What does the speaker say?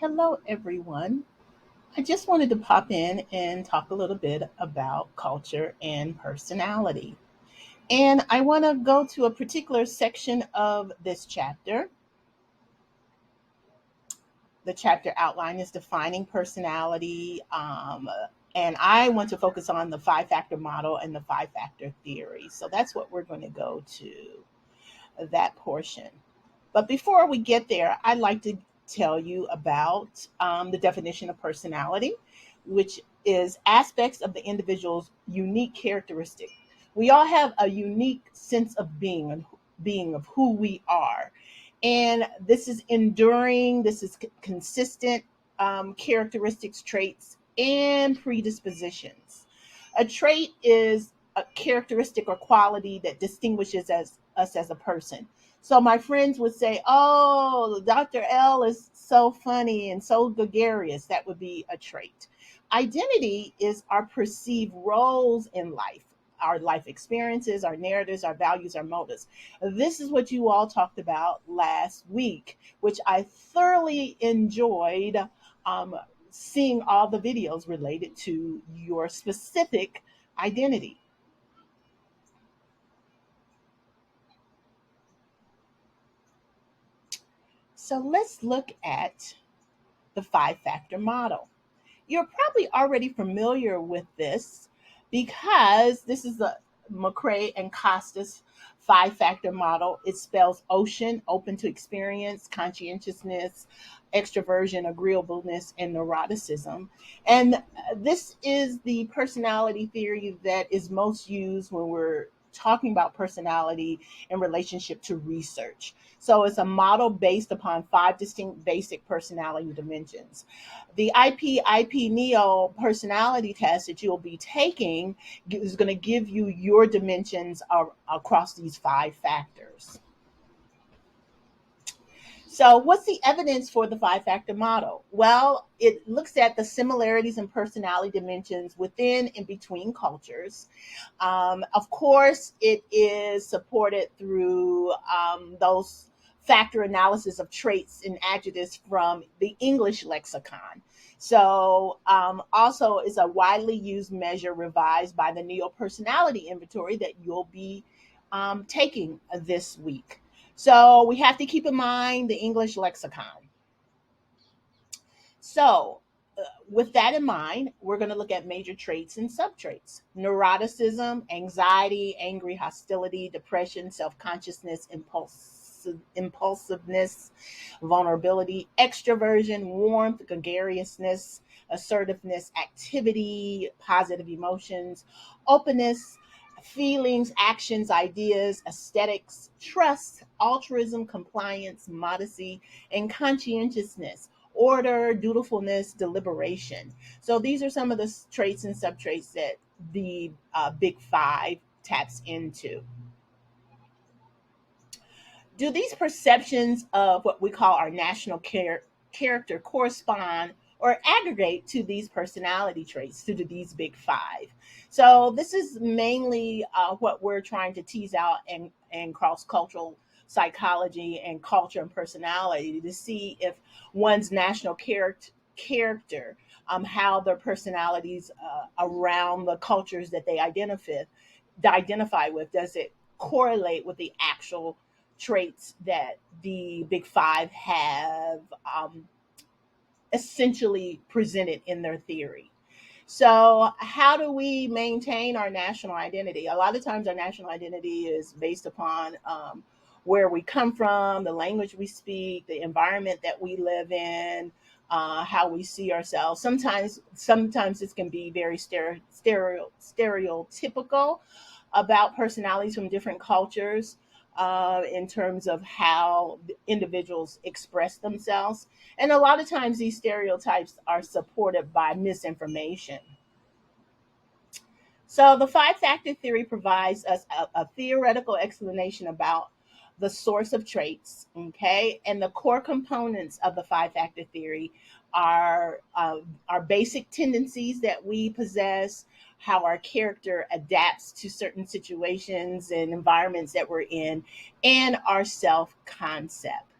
Hello, everyone. I just wanted to pop in and talk a little bit about culture and personality. And I want to go to a particular section of this chapter. The chapter outline is defining personality. And I want to focus on the five factor model and the five factor theory. So that's what we're going to go to that portion. But before we get there, I'd like to tell you about the definition of personality, which is aspects of the individual's unique characteristic. We all have a unique sense of being of who we are. And this is enduring, this is consistent characteristics, traits, and predispositions. A trait is a characteristic or quality that distinguishes us as a person. So my friends would say, "Oh, Dr. L is so funny and so gregarious." That would be a trait. Identity is our perceived roles in life, our life experiences, our narratives, our values, our motives. This is what you all talked about last week, which I thoroughly enjoyed seeing all the videos related to your specific identity. So let's look at the five factor model. You're probably already familiar with this because this is the McCrae and Costas five factor model. It spells ocean, open to experience, conscientiousness, extroversion, agreeableness, and neuroticism. And this is the personality theory that is most used when we're talking about personality in relationship to research. So it's a model based upon five distinct basic personality dimensions. The IP Neo personality test that you'll be taking is going to give you your dimensions across these five factors. So, what's the evidence for the five factor model? Well, it looks at the similarities in personality dimensions within and between cultures. Of course, it is supported through those factor analysis of traits and adjectives from the English lexicon. So, also is a widely used measure revised by the Neo Personality Inventory that you'll be taking this week. So we have to keep in mind the English lexicon. So, with that in mind, we're going to look at major traits and subtraits: neuroticism, anxiety, angry, hostility, depression, self consciousness, impulsiveness, vulnerability, extroversion, warmth, gregariousness, assertiveness, activity, positive emotions, openness, feelings, actions, ideas, aesthetics, trust, altruism, compliance, modesty, and conscientiousness, order, dutifulness, deliberation. So these are some of the traits and subtraits that the Big Five taps into. Do these perceptions of what we call our national character correspond or aggregate to these personality traits, to these big five? So this is mainly what we're trying to tease out in cross-cultural psychology and culture and personality to see if one's national character, how their personalities around the cultures that they identify with, does it correlate with the actual traits that the big five have essentially presented in their theory. So, how do we maintain our national identity? A lot of times, our national identity is based upon where we come from, the language we speak, the environment that we live in, how we see ourselves. Sometimes this can be very stereotypical about personalities from different cultures in terms of how individuals express themselves. And a lot of times these stereotypes are supported by misinformation. So the five factor theory provides us a theoretical explanation about the source of traits, okay? And the core components of the five factor theory are our basic tendencies that we possess, how our character adapts to certain situations and environments that we're in, and our self concept.